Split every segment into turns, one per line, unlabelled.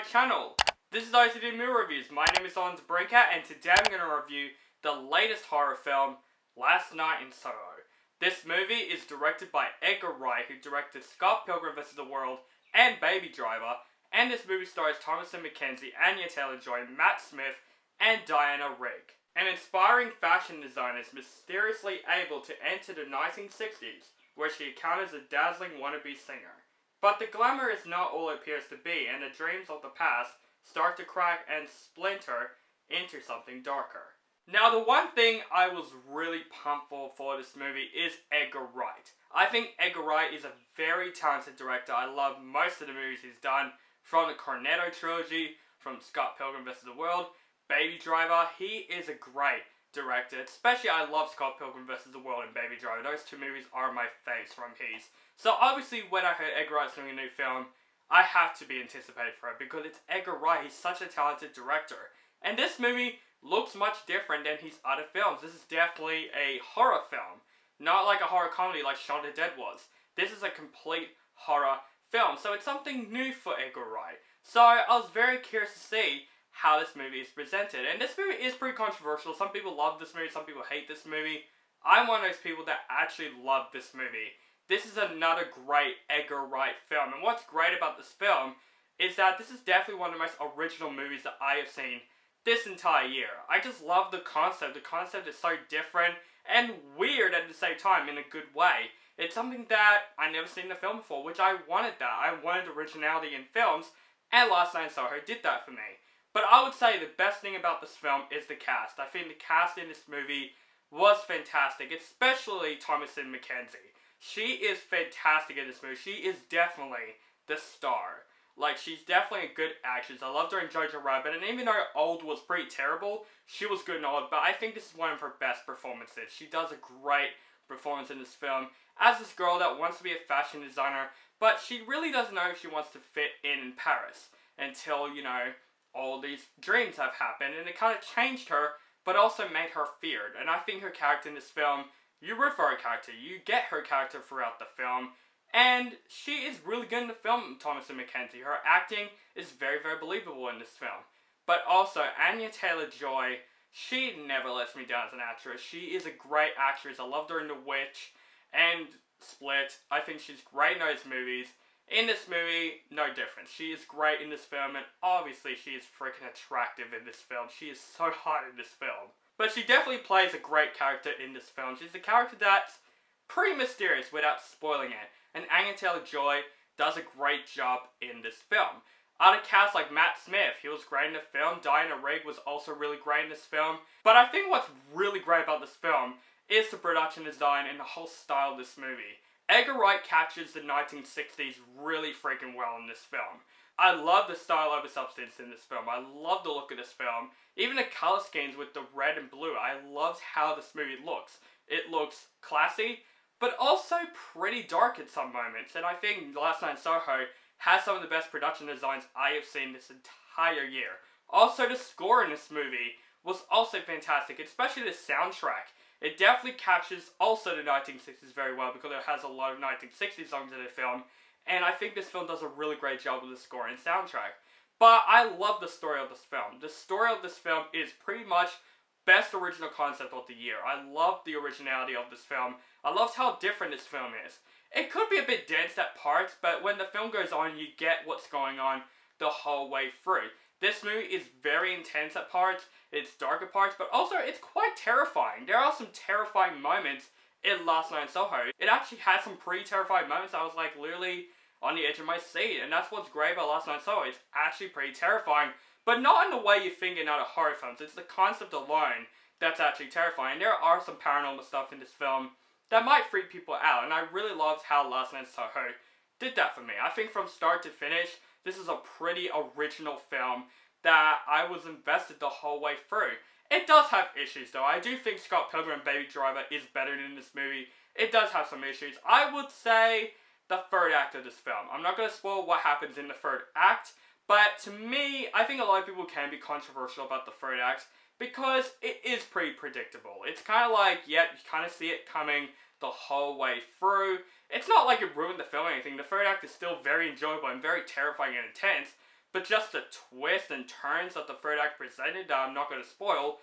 channel. This is OCD Movie Reviews. My name is Brinkat, and today I'm going to review the latest horror film, Last Night in Soho. This movie is directed by Edgar Wright, who directed Scott Pilgrim vs. the World and Baby Driver, and this movie stars Thomasin, McKenzie, Anya Taylor-Joy, Matt Smith, and Diana Rigg. An inspiring fashion designer is mysteriously able to enter the 1960s, where she encounters a dazzling wannabe singer. But the glamour is not all it appears to be, and the dreams of the past start to crack and splinter into something darker. Now, the one thing I was really pumped for this movie is Edgar Wright. I think Edgar Wright is a very talented director. I love most of the movies he's done, from the Cornetto trilogy, from Scott Pilgrim vs. the World, Baby Driver. He is a great director. Especially, I love Scott Pilgrim vs. the World and Baby Driver. Those two movies are my faves from his. So obviously, when I heard Edgar Wright's doing a new film, I have to be anticipated for it because it's Edgar Wright. He's such a talented director. And this movie looks much different than his other films. This is definitely a horror film. Not like a horror comedy like Shaun of the Dead was. This is a complete horror film. So it's something new for Edgar Wright. So I was very curious to see how this movie is presented. And this movie is pretty controversial. Some people love this movie, some people hate this movie. I'm one of those people that actually love this movie. This is another great Edgar Wright film. And what's great about this film is that this is definitely one of the most original movies that I have seen this entire year. I just love the concept. The concept is so different and weird at the same time in a good way. It's something that I never seen in a film before, which I wanted that. I wanted originality in films, and Last Night in Soho did that for me. But I would say the best thing about this film is the cast. I think the cast in this movie was fantastic, especially Thomasin McKenzie. She is fantastic in this movie. She is definitely the star. Like, she's definitely a good actress. I loved her in Jojo Rabbit, and even though Old was pretty terrible, she was good in Old, but I think this is one of her best performances. She does a great performance in this film as this girl that wants to be a fashion designer, but she really doesn't know if she wants to fit in Paris until, you know, all these dreams have happened, and it kind of changed her, but also made her feared. And I think her character in this film, you root for her character, you get her character throughout the film, and she is really good in the film, Thomasin McKenzie. Her acting is very, very believable in this film. But also, Anya Taylor-Joy, she never lets me down as an actress. She is a great actress. I loved her in The Witch and Split. I think she's great in those movies. In this movie, no difference. She is great in this film, and obviously she is freaking attractive in this film. She is so hot in this film. But she definitely plays a great character in this film. She's a character that's pretty mysterious without spoiling it. And Anya Taylor-Joy does a great job in this film. Other casts like Matt Smith, he was great in the film. Diana Rigg was also really great in this film. But I think what's really great about this film is the production design and the whole style of this movie. Edgar Wright captures the 1960s really freaking well in this film. I love the style over substance in this film. I love the look of this film. Even the color schemes with the red and blue. I loved how this movie looks. It looks classy, but also pretty dark at some moments. And I think Last Night in Soho has some of the best production designs I have seen this entire year. Also, the score in this movie was also fantastic, especially the soundtrack. It definitely captures also the 1960s very well because it has a lot of 1960s songs in the film. And I think this film does a really great job with the score and soundtrack. But I love the story of this film. The story of this film is pretty much best original concept of the year. I love the originality of this film. I loved how different this film is. It could be a bit dense at parts, but when the film goes on, you get what's going on the whole way through. This movie is very intense at parts, it's dark at parts, but also it's quite terrifying. There are some terrifying moments in Last Night in Soho. It actually had some pretty terrifying moments. I was like literally on the edge of my seat, and that's what's great about Last Night in Soho. It's actually pretty terrifying, but not in the way you think in other horror films. It's the concept alone that's actually terrifying. There are some paranormal stuff in this film that might freak people out, and I really loved how Last Night in Soho did that for me. I think from start to finish, this is a pretty original film that I was invested the whole way through. It does have issues though. I do think Scott Pilgrim Baby Driver is better than this movie. It does have some issues. I would say the third act of this film. I'm not going to spoil what happens in the third act, but to me, I think a lot of people can be controversial about the third act because it is pretty predictable. It's kind of like, yep, you kind of see it coming the whole way through. It's not like it ruined the film or anything. The third act is still very enjoyable and very terrifying and intense, but just the twists and turns that the third act presented that I'm not going to spoil,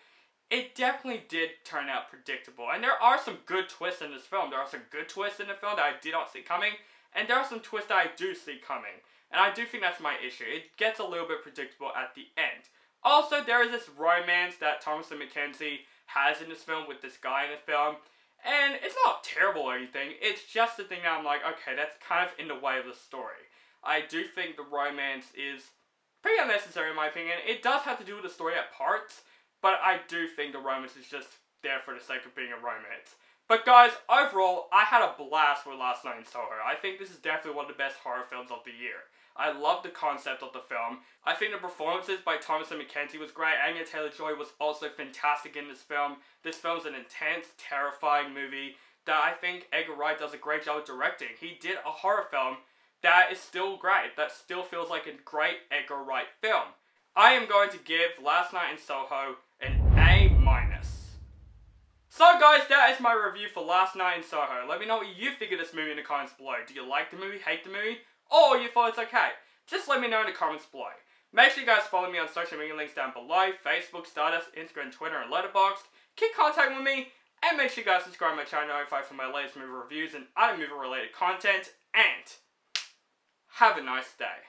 it definitely did turn out predictable. And there are some good twists in this film. There are some good twists in the film that I did not see coming, and there are some twists that I do see coming. And I do think that's my issue. It gets a little bit predictable at the end. Also, there is this romance that Thomasin and McKenzie has in this film with this guy in the film. And it's not terrible or anything. It's just the thing that I'm like, okay, that's kind of in the way of the story. I do think the romance is pretty unnecessary in my opinion. It does have to do with the story at parts, but I do think the romance is just there for the sake of being a romance. But guys, overall, I had a blast with Last Night in Soho. I think this is definitely one of the best horror films of the year. I love the concept of the film. I think the performances by Thomasin and McKenzie was great. Anya Taylor-Joy was also fantastic in this film. This film's an intense, terrifying movie that I think Edgar Wright does a great job of directing. He did a horror film that is still great, that still feels like a great Edgar Wright film. I am going to give Last Night in Soho an A-. So guys, that is my review for Last Night in Soho. Let me know what you think of this movie in the comments below. Do you like the movie, hate the movie, or you thought it's okay? Just let me know in the comments below. Make sure you guys follow me on social media links down below. Facebook, Stardust, Instagram, Twitter, and Letterboxd. Keep contact with me, and make sure you guys subscribe to my channel, notified for my latest movie reviews and other movie related content. And have a nice day.